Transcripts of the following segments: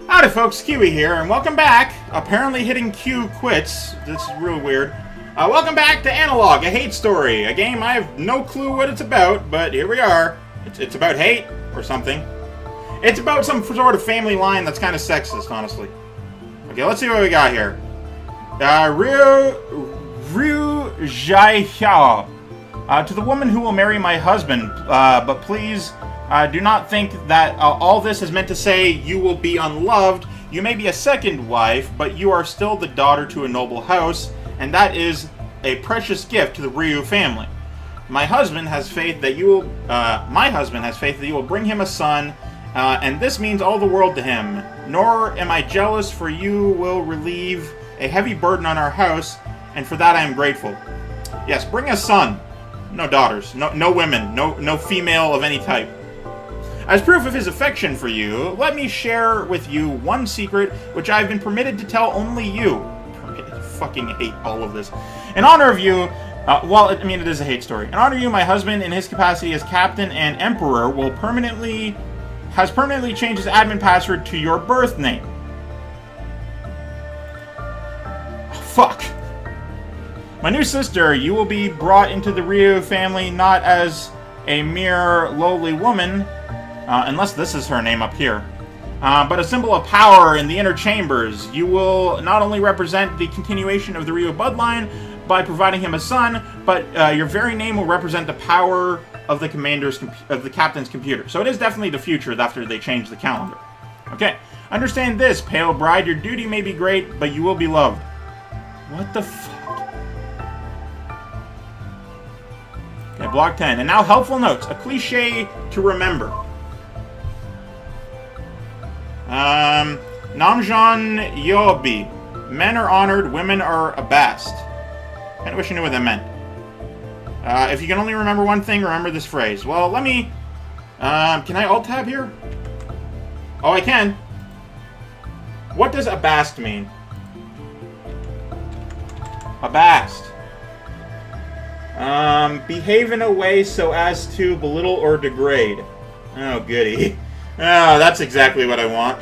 Howdy folks, Keywii here, and welcome back. Apparently hitting Q quits. This is real weird. Welcome back to Analogue, a hate story. A game I have no clue what it's about, but here we are. It's about hate, or something. It's about some sort of family line that's kind of sexist, honestly. Okay, let's see what we got here. Ryu Jai Xiao. To the woman who will marry my husband, but please do not think that all this is meant to say you will be unloved. You may be a second wife, but you are still the daughter to a noble house, and that is a precious gift to the Ryu family. My husband has faith that you will bring him a son, and this means all the world to him. Nor am I jealous, for you will relieve a heavy burden on our house, and for that I am grateful. Yes, bring a son. No daughters. No women. No female of any type. As proof of his affection for you, let me share with you one secret which I've been permitted to tell only you. I fucking hate all of this. In honor of you, it is a hate story. In honor of you, my husband, in his capacity as captain and emperor, has permanently changed his admin password to your birth name. Oh, fuck. My new sister, you will be brought into the Ryu family not as a mere lowly woman, unless this is her name up here, but a symbol of power in the inner chambers. You will not only represent the continuation of the Ryu bloodline by providing him a son, but your very name will represent the power of the captain's computer. So it is definitely the future after they change the calendar. Okay, understand this, pale bride. Your duty may be great, but you will be loved. What the fuck? Okay, block 10. And now helpful notes. A cliche to remember. Namjan Yobi. Men are honored, women are abased. I wish I knew what that meant. If you can only remember one thing, remember this phrase. Well, let me... can I alt-tab here? Oh, I can. What does abased mean? Abased. Behave in a way so as to belittle or degrade. Oh, goody. Oh, that's exactly what I want.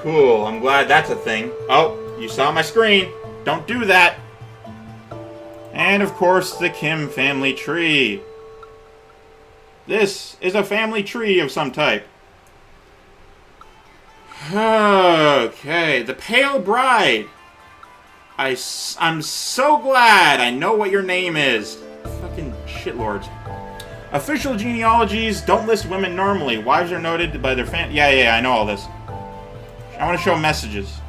Cool, I'm glad that's a thing. Oh, you saw my screen. Don't do that. And, of course, the Kim family tree. This is a family tree of some type. Okay, the pale bride. I'm so glad I know what your name is. Fucking shitlords. Official genealogies don't list women normally. Wives are noted by their Yeah, I know all this. I want to show messages.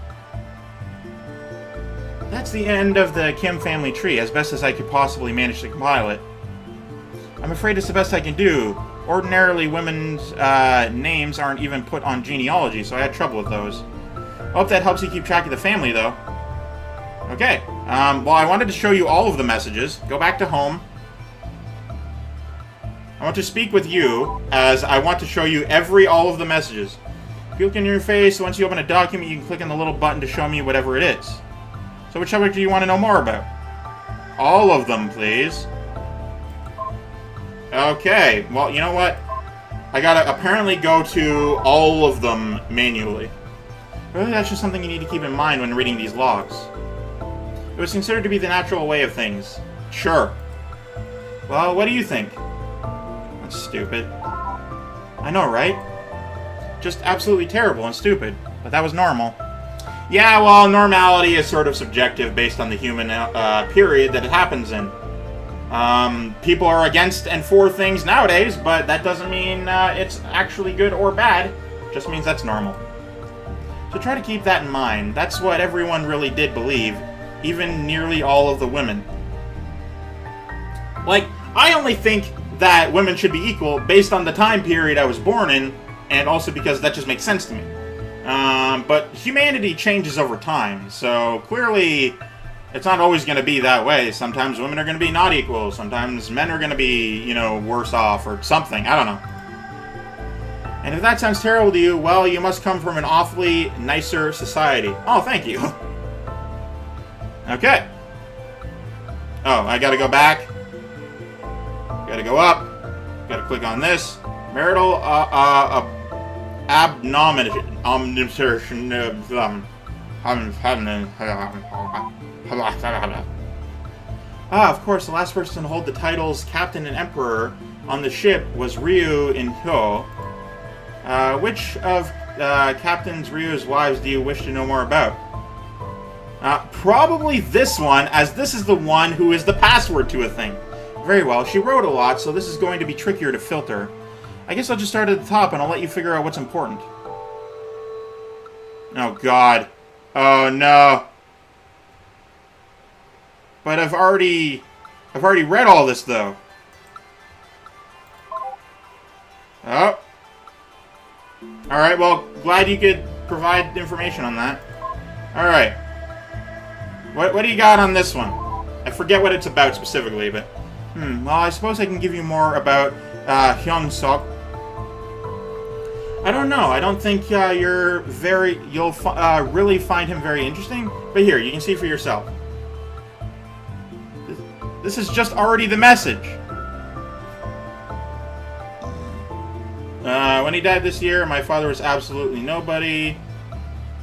That's the end of the Kim family tree, as best as I could possibly manage to compile it. I'm afraid it's the best I can do. Ordinarily, women's names aren't even put on genealogy, so I had trouble with those. I hope that helps you keep track of the family, though. Okay, well, I wanted to show you all of the messages. Go back to home. I want to speak with you, as I want to show you all of the messages. If you look in your face, once you open a document, you can click on the little button to show me whatever it is. So which subject do you want to know more about? All of them, please. Okay, well, you know what? I gotta apparently go to all of them manually. Really, that's just something you need to keep in mind when reading these logs. It was considered to be the natural way of things. Sure. Well, what do you think? That's stupid. I know, right? Just absolutely terrible and stupid. But that was normal. Yeah, well, normality is sort of subjective based on the human period that it happens in. People are against and for things nowadays, but that doesn't mean it's actually good or bad. It just means that's normal. So try to keep that in mind. That's what everyone really did believe. Even nearly all of the women. Like, I only think that women should be equal based on the time period I was born in, and also because that just makes sense to me. But humanity changes over time, so clearly it's not always going to be that way. Sometimes women are going to be not equal, sometimes men are going to be, worse off or something, I don't know. And if that sounds terrible to you, well, you must come from an awfully nicer society. Oh, thank you. Okay. Oh, I gotta go back. Gotta go up. Gotta click on this. Marital Of course, the last person to hold the titles Captain and Emperor on the ship was Ryu in Hyo. Which of Captain Ryu's wives do you wish to know more about? Probably this one, as this is the one who is the password to a thing. Very well, she wrote a lot, so this is going to be trickier to filter. I guess I'll just start at the top and I'll let you figure out what's important. Oh god. Oh no. But I've already read all this though. Oh. Alright, well, glad you could provide information on that. Alright. What do you got on this one? I forget what it's about specifically, but... well, I suppose I can give you more about Hyung-sok. I don't know. I don't think you'll really find him very interesting. But here, you can see for yourself. This is just already the message. When he died this year, my father was absolutely nobody.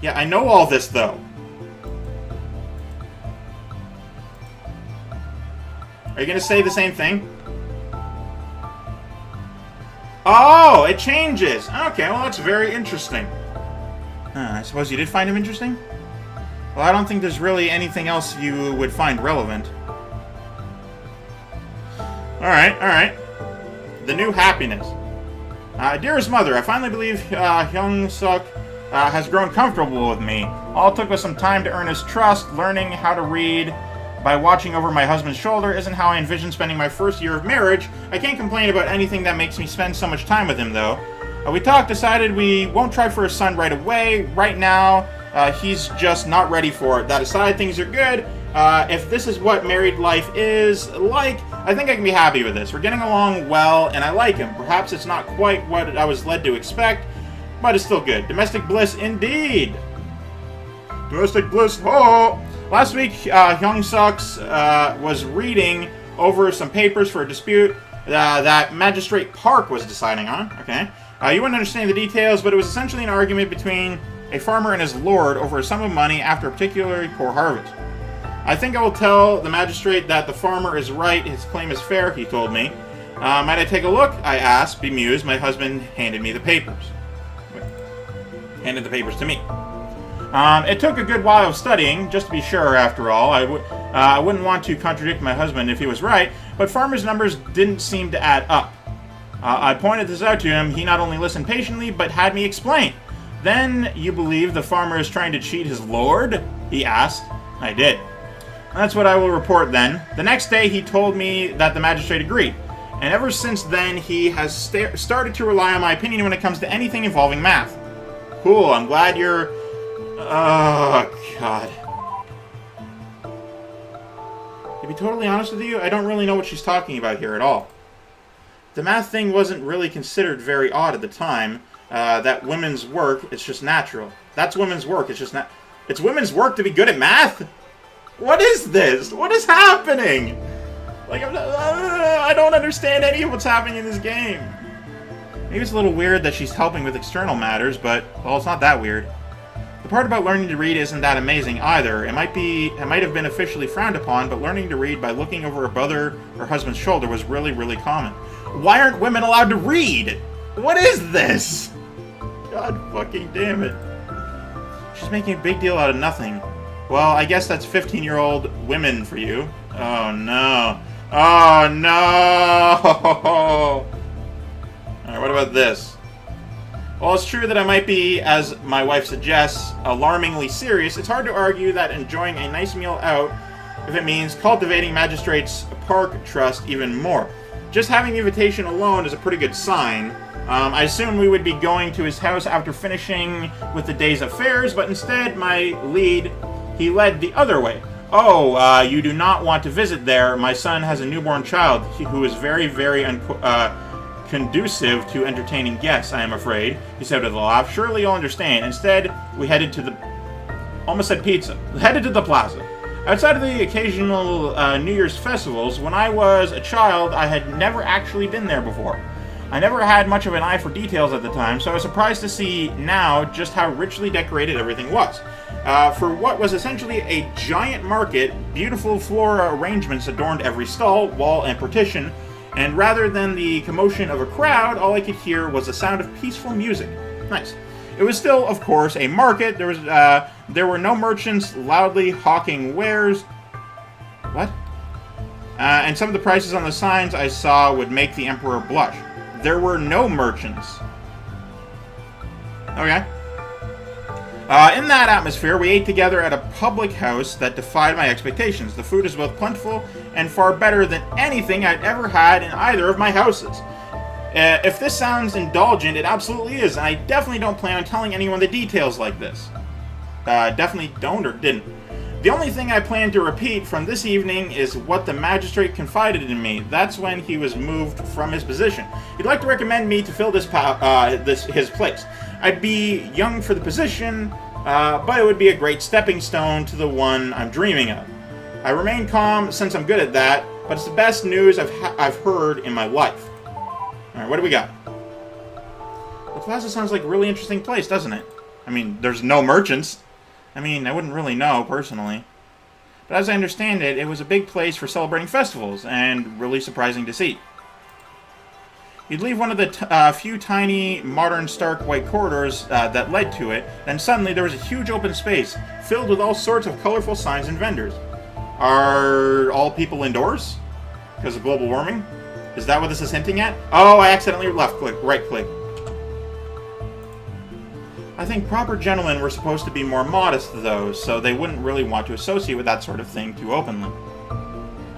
Yeah, I know all this, though. Are you going to say the same thing? Oh, it changes. Okay, well, that's very interesting. I suppose you did find him interesting? Well, I don't think there's really anything else you would find relevant. Alright. The new happiness. Dearest mother, I finally believe Hyung-suk has grown comfortable with me. All it took was some time to earn his trust. Learning how to read by watching over my husband's shoulder isn't how I envision spending my first year of marriage. I can't complain about anything that makes me spend so much time with him, though. We talked, decided we won't try for a son right away. Right now, he's just not ready for it. That aside, things are good. If this is what married life is like, I think I can be happy with this. We're getting along well, and I like him. Perhaps it's not quite what I was led to expect, but it's still good. Domestic bliss indeed. Domestic bliss, oh! Last week, Hyung-suk was reading over some papers for a dispute that Magistrate Park was deciding on. Okay. You wouldn't understand the details, but it was essentially an argument between a farmer and his lord over a sum of money after a particularly poor harvest. I think I will tell the magistrate that the farmer is right, his claim is fair, he told me. Might I take a look? I asked, bemused. My husband handed me the papers. Handed the papers to me. It took a good while of studying, just to be sure, after all. I wouldn't want to contradict my husband if he was right, but farmer's numbers didn't seem to add up. I pointed this out to him. He not only listened patiently, but had me explain. Then, you believe the farmer is trying to cheat his lord? He asked. I did. That's what I will report then. The next day, he told me that the magistrate agreed. And ever since then, he has started to rely on my opinion when it comes to anything involving math. Cool, I'm glad you're... Oh, God. To be totally honest with you, I don't really know what she's talking about here at all. The math thing wasn't really considered very odd at the time. That women's work, it's just natural. That's women's work, it's just not... It's women's work to be good at math? What is this? What is happening? Like, I don't understand any of what's happening in this game. Maybe it's a little weird that she's helping with external matters, but, well, it's not that weird. The part about learning to read isn't that amazing either. It might have been officially frowned upon, but learning to read by looking over a brother or husband's shoulder was really, really common. Why aren't women allowed to read? What is this? God fucking damn it. She's making a big deal out of nothing. Well, I guess that's 15-year-old women for you. Oh, no. Oh, no! Alright, what about this? Well, it's true that I might be, as my wife suggests, alarmingly serious. It's hard to argue that enjoying a nice meal out if it means cultivating Magistrate's Park trust even more. Just having the invitation alone is a pretty good sign. I assumed we would be going to his house after finishing with the day's affairs, but instead he led the other way. Oh, you do not want to visit there. My son has a newborn child who is very, very conducive to entertaining guests, I am afraid, he said with a laugh. Surely you'll understand. Instead, we headed to the... Almost said pizza. Headed to the plaza. Outside of the occasional New Year's festivals, when I was a child, I had never actually been there before. I never had much of an eye for details at the time, so I was surprised to see now just how richly decorated everything was. For what was essentially a giant market, beautiful floral arrangements adorned every stall, wall, and partition, and rather than the commotion of a crowd, all I could hear was the sound of peaceful music. Nice. It was still, of course, a market. There were no merchants loudly hawking wares. What? And some of the prices on the signs I saw would make the Emperor blush. There were no merchants. Okay. In that atmosphere, we ate together at a public house that defied my expectations. The food is both plentiful and far better than anything I'd ever had in either of my houses. If this sounds indulgent, it absolutely is, and I definitely don't plan on telling anyone the details like this. Definitely don't or didn't. The only thing I plan to repeat from this evening is what the magistrate confided in me. That's when he was moved from his position. He'd like to recommend me to fill his place. I'd be young for the position, but it would be a great stepping stone to the one I'm dreaming of. I remain calm since I'm good at that, but it's the best news I've heard in my life. Alright, what do we got? The plaza sounds like a really interesting place, doesn't it? I mean, there's no merchants. I mean, I wouldn't really know, personally. But as I understand it, it was a big place for celebrating festivals, and really surprising to see. You'd leave one of the few tiny, modern, stark white corridors that led to it, then suddenly there was a huge open space, filled with all sorts of colorful signs and vendors. Are all people indoors? Because of global warming? Is that what this is hinting at? Oh, I accidentally right-click. I think proper gentlemen were supposed to be more modest, though, so they wouldn't really want to associate with that sort of thing too openly.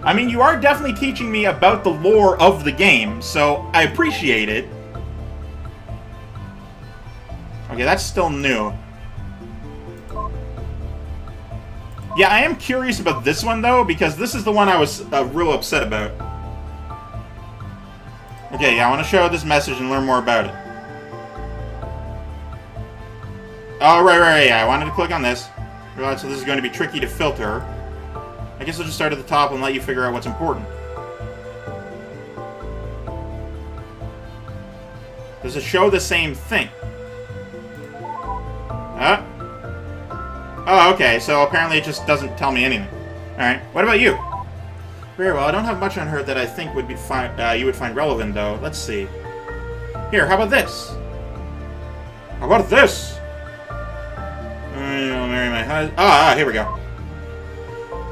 I mean, you are definitely teaching me about the lore of the game, so I appreciate it. Okay, that's still new. Yeah, I am curious about this one, though, because this is the one I was real upset about. Okay, yeah, I want to show this message and learn more about it. Oh, right, yeah, I wanted to click on this. Realize so this is going to be tricky to filter. I guess I'll just start at the top and let you figure out what's important. Does it show the same thing? Oh, okay, so apparently it just doesn't tell me anything. Alright, what about you? Very well, I don't have much on her that I think would be you would find relevant, though. Let's see. Here, how about this? How about this? I'll marry my husband. Here we go.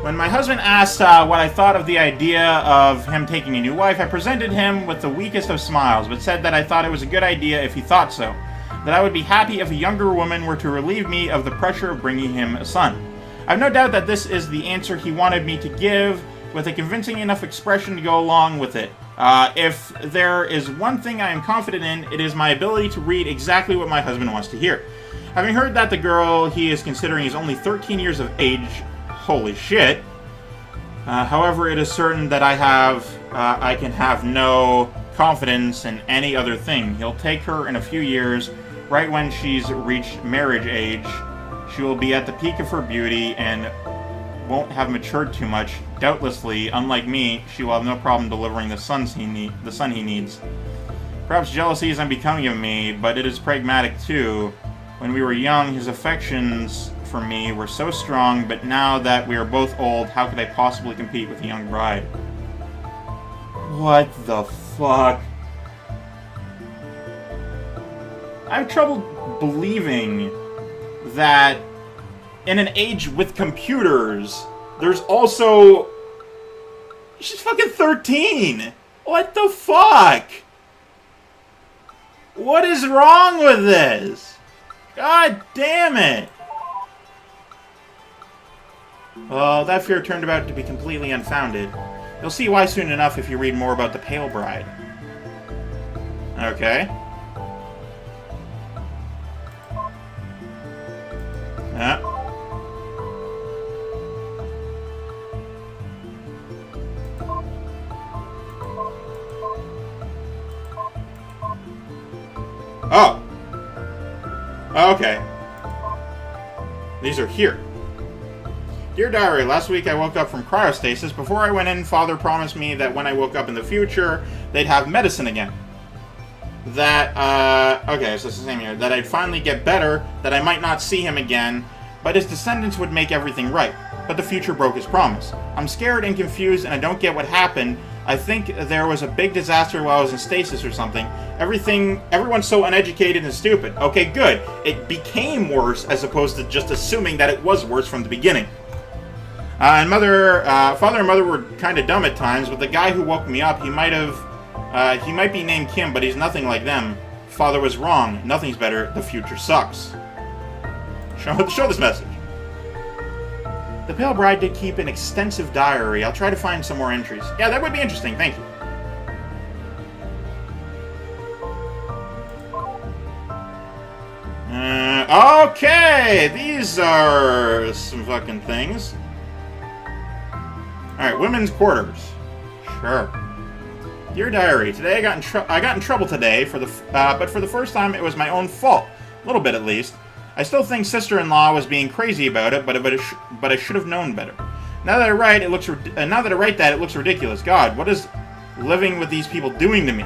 When my husband asked what I thought of the idea of him taking a new wife, I presented him with the weakest of smiles, but said that I thought it was a good idea if he thought so. That I would be happy if a younger woman were to relieve me of the pressure of bringing him a son. I have no doubt that this is the answer he wanted me to give, with a convincing enough expression to go along with it. If there is one thing I am confident in, it is my ability to read exactly what my husband wants to hear. Having heard that the girl he is considering is only 13 years of age, holy shit. However, it is certain that I can have no confidence in any other thing. He'll take her in a few years, right when she's reached marriage age. She will be at the peak of her beauty and won't have matured too much. Doubtlessly, unlike me, she will have no problem delivering the son he needs. Perhaps jealousy is unbecoming of me, but it is pragmatic too. When we were young, his affections for me were so strong, but now that we are both old, how could I possibly compete with a young bride? What the fuck? I have trouble believing that in an age with computers, there's also... She's fucking 13! What the fuck? What is wrong with this? God damn it! Well, that fear turned out to be completely unfounded. You'll see why soon enough if you read more about the Pale Bride. Okay. Oh! Okay. These are here. Dear Diary, last week I woke up from cryostasis. Before I went in, Father promised me that when I woke up in the future, they'd have medicine again. that, okay, so it's the same here, that I'd finally get better, that I might not see him again, but his descendants would make everything right. But the future broke his promise. I'm scared and confused, and I don't get what happened. I think there was a big disaster while I was in stasis or something. Everyone's so uneducated and stupid. Okay, good. It became worse as opposed to just assuming that it was worse from the beginning. And father and mother were kind of dumb at times, but the guy who woke me up, he might be named Kim, but he's nothing like them. Father was wrong. Nothing's better. The future sucks. Show this message. The Pale Bride did keep an extensive diary. I'll try to find some more entries. Yeah, that would be interesting. Thank you. Okay, these are some fucking things. Alright, women's quarters. Sure. Dear Diary, today I got in trouble today, but for the first time it was my own fault. A little bit, at least. I still think sister-in-law was being crazy about it, but I should have known better. Now that I write that, it looks ridiculous. God, what is living with these people doing to me?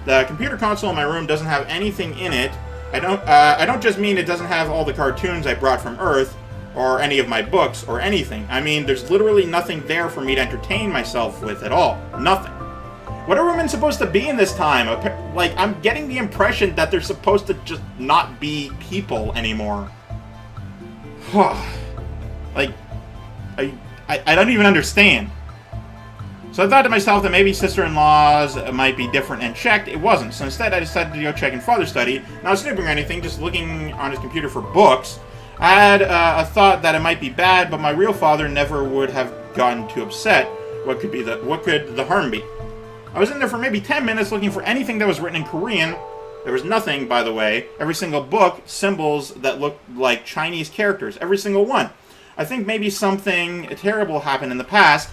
The computer console in my room doesn't have anything in it. I don't just mean it doesn't have all the cartoons I brought from Earth, or any of my books, or anything. I mean, there's literally nothing there for me to entertain myself with at all. Nothing. What are women supposed to be in this time? Like, I'm getting the impression that they're supposed to just not be people anymore. Like, I don't even understand. So I thought to myself that maybe sister-in-laws might be different and checked. It wasn't. So instead I decided to go check in father's study. Not snooping or anything, just looking on his computer for books. I had a thought that it might be bad, but my real father never would have gotten too upset. What could the harm be? I was in there for maybe 10 minutes looking for anything that was written in Korean. There was nothing, by the way. Every single book, symbols that looked like Chinese characters. Every single one. I think maybe something terrible happened in the past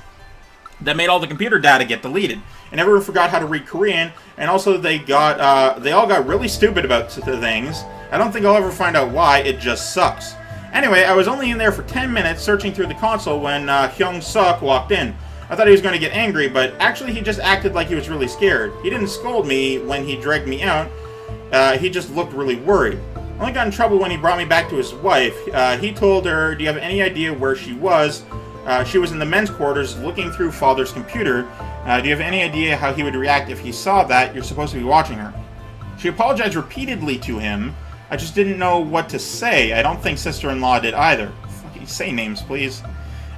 that made all the computer data get deleted. And everyone forgot how to read Korean, and also they all got really stupid about the things. I don't think I'll ever find out why, it just sucks. Anyway, I was only in there for 10 minutes searching through the console when Hyung-suk walked in. I thought he was going to get angry, but actually he just acted like he was really scared. He didn't scold me when he dragged me out. He just looked really worried. I only got in trouble when he brought me back to his wife. He told her, do you have any idea where she was? She was in the men's quarters looking through father's computer. Do you have any idea how he would react if he saw that? You're supposed to be watching her. She apologized repeatedly to him. I just didn't know what to say. I don't think sister-in-law did either. Fucking say names, please.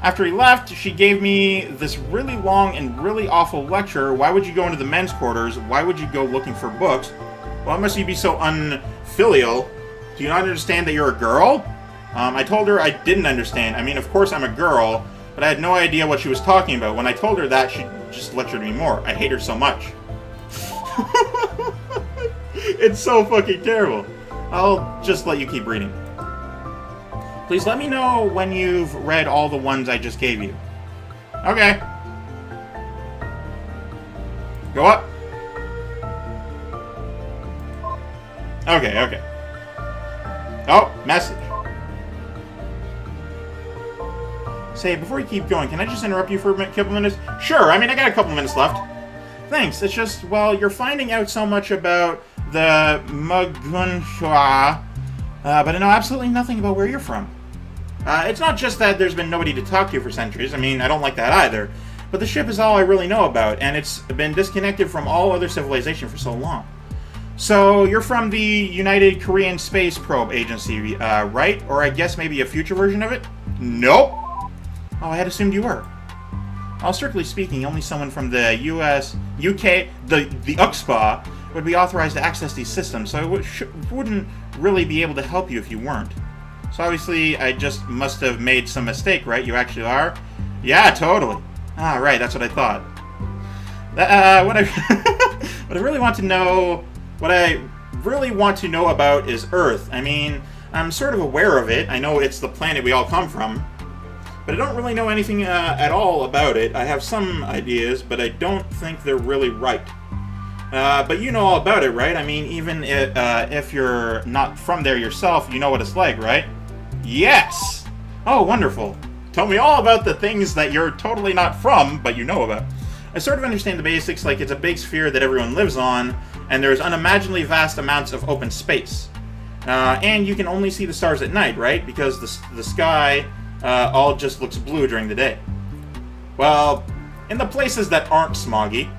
After he left, she gave me this really long and really awful lecture. Why would you go into the men's quarters? Why would you go looking for books? Why must you be so unfilial? Do you not understand that you're a girl? I told her I didn't understand. I mean, of course I'm a girl, but I had no idea what she was talking about. When I told her that, she just lectured me more. I hate her so much. It's so fucking terrible. I'll just let you keep reading. Please let me know when you've read all the ones I just gave you. Okay. Go up. Okay. Oh, message. Say, before you keep going, can I just interrupt you for a couple minutes? Sure, I mean, I got a couple minutes left. Thanks, it's just, well, you're finding out so much about the Mugunhua, but I know absolutely nothing about where you're from. It's not just that there's been nobody to talk to for centuries. I mean, I don't like that either. But the ship is all I really know about, and it's been disconnected from all other civilization for so long. So, you're from the United Korean Space Probe Agency, right? Or I guess maybe a future version of it? Nope. Oh, I had assumed you were. Well, strictly speaking, only someone from the UK, the UXPA, would be authorized to access these systems, so I wouldn't really be able to help you if you weren't. So obviously, I just must have made some mistake, right? You actually are? Yeah, totally. Ah, right, that's what I thought. What I really want to know about is Earth. I mean, I'm sort of aware of it. I know it's the planet we all come from. But I don't really know anything at all about it. I have some ideas, but I don't think they're really right. But you know all about it, right? I mean, even if you're not from there yourself, you know what it's like, right? Yes! Oh, wonderful. Tell me all about the things that you're totally not from, but you know about. I sort of understand the basics, like it's a big sphere that everyone lives on, and there's unimaginably vast amounts of open space. And you can only see the stars at night, right? Because the sky all just looks blue during the day. Well, in the places that aren't smoggy,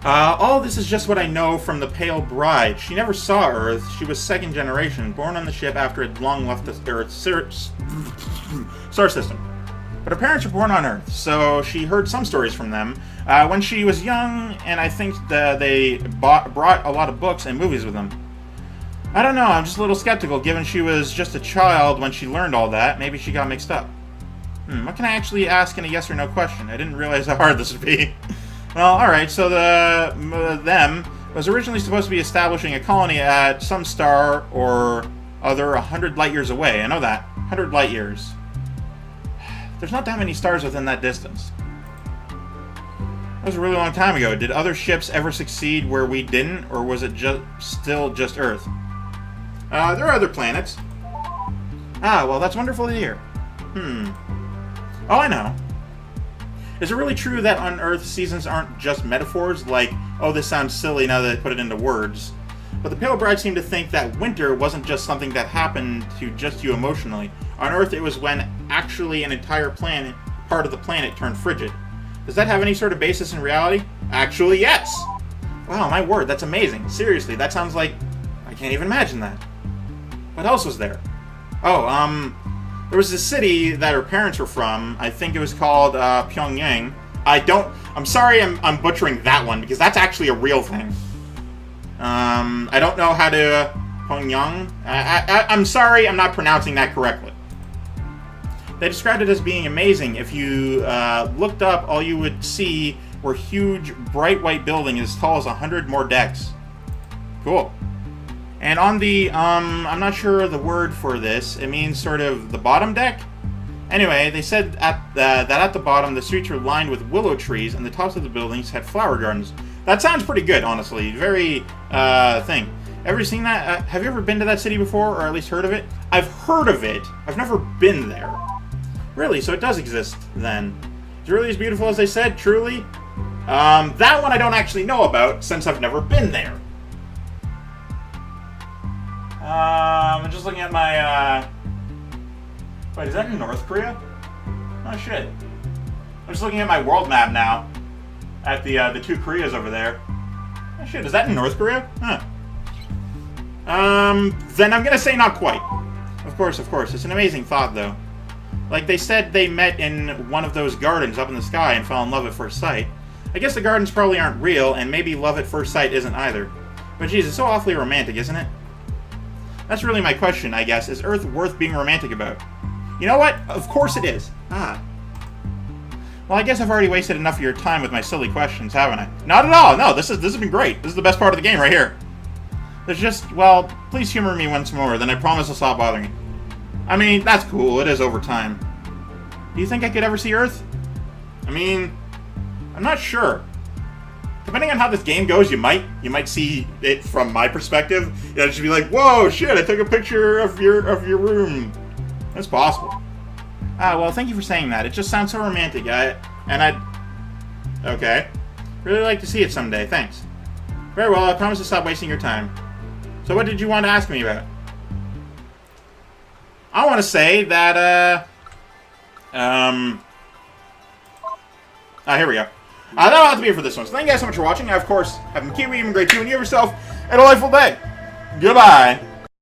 all this is just what I know from the Pale Bride. She never saw Earth. She was second generation, born on the ship after it long left the Earth's star system. But her parents were born on Earth, so she heard some stories from them when she was young, and I think that they brought a lot of books and movies with them. I don't know, I'm just a little skeptical, given she was just a child when she learned all that. Maybe she got mixed up. What can I actually ask in a yes or no question? I didn't realize how hard this would be. Well, alright, so them was originally supposed to be establishing a colony at some star or other 100 light years away. I know that. 100 light years. There's not that many stars within that distance. That was a really long time ago. Did other ships ever succeed where we didn't, or was it still just Earth? There are other planets. Ah, well, that's wonderful to hear. Oh, I know. Is it really true that on Earth seasons aren't just metaphors? Like, oh, this sounds silly now that I put it into words. But the Pale Bride seemed to think that winter wasn't just something that happened to just you emotionally. On Earth, it was when actually an entire part of the planet turned frigid. Does that have any sort of basis in reality? Actually, yes! Wow, my word, that's amazing. Seriously, that sounds like... I can't even imagine that. What else was there? Oh, there was a city that her parents were from. I think it was called Pyongyang. I'm sorry I'm butchering that one, because that's actually a real thing. I don't know how to... Pyongyang? I'm sorry I'm not pronouncing that correctly. They described it as being amazing. If you looked up, all you would see were huge, bright white buildings as tall as 100 more decks. Cool. And on the, I'm not sure the word for this. It means sort of the bottom deck? Anyway, they said that at the bottom, the streets were lined with willow trees, and the tops of the buildings had flower gardens. That sounds pretty good, honestly. Very, thing. Ever seen that? Have you ever been to that city before, or at least heard of it? I've heard of it. I've never been there. Really? So it does exist, then. Is it really as beautiful as they said? Truly? That one I don't actually know about, since I've never been there. I'm just looking at my, Wait, is that in North Korea? Oh, shit. I'm just looking at my world map now. At the two Koreas over there. Oh, shit, is that in North Korea? Huh. Then I'm gonna say not quite. Of course. It's an amazing thought, though. Like, they said they met in one of those gardens up in the sky and fell in love at first sight. I guess the gardens probably aren't real, and maybe love at first sight isn't either. But geez, it's so awfully romantic, isn't it? That's really my question, I guess. Is Earth worth being romantic about? You know what? Of course it is. Well, I guess I've already wasted enough of your time with my silly questions, haven't I? Not at all! No, this has been great. This is the best part of the game right here. There's just, well, please humor me once more, then I promise I'll stop bothering you. I mean, that's cool. It is over time. Do you think I could ever see Earth? I mean, I'm not sure. Depending on how this game goes, you might see it from my perspective. You'll just be like, whoa, shit, I took a picture of your room. That's possible. Well, thank you for saying that. It just sounds so romantic. Okay. Really like to see it someday. Thanks. Very well, I promise to stop wasting your time. So what did you want to ask me about? I want to say that, here we go. That'll have to be it for this one. So thank you guys so much for watching. I, of course, have been Keywii, you've been great too, and you have yourself a delightful day. Goodbye.